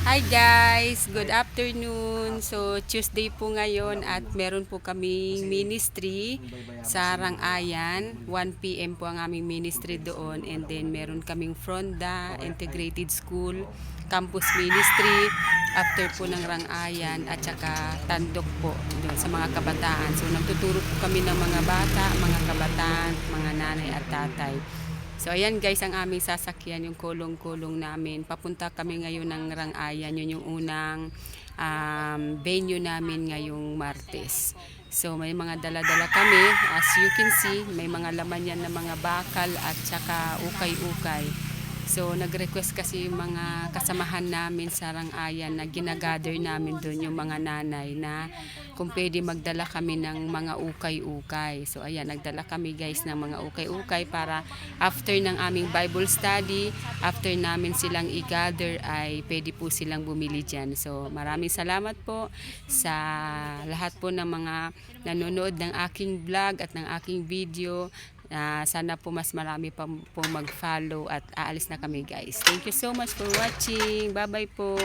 Hi guys, good afternoon. So Tuesday po ngayon at meron po kaming ministry sa Rangayan. 1 p.m. po ang aming ministry doon, and then meron kaming Fronda Integrated School Campus Ministry after po ng Rangayan at saka Tandok po doon sa mga kabataan. So nagtuturo po kami ng mga bata, mga kabataan, mga nanay at tatay. So ayan guys, ang aming sasakyan, yung kulong-kulong namin. Papunta kami ngayon ng Rangayan. Yun yung unang venue namin ngayong Martes. So may mga dala-dala kami. As you can see, may mga laman yan na mga bakal at saka ukay-ukay. So nag-request kasi yung mga kasamahan namin sa Rangayan na ginagather namin doon yung mga nanay na kung pwede magdala kami ng mga ukay-ukay. So ayan, nagdala kami guys ng mga ukay-ukay para after ng aming Bible study, after namin silang i-gather ay pwede po silang bumili dyan. So maraming salamat po sa lahat po ng mga nanonood ng aking vlog at ng aking video. Sana po mas marami pa po mag-follow at aalis na kami guys. Thank you so much for watching. Bye bye po.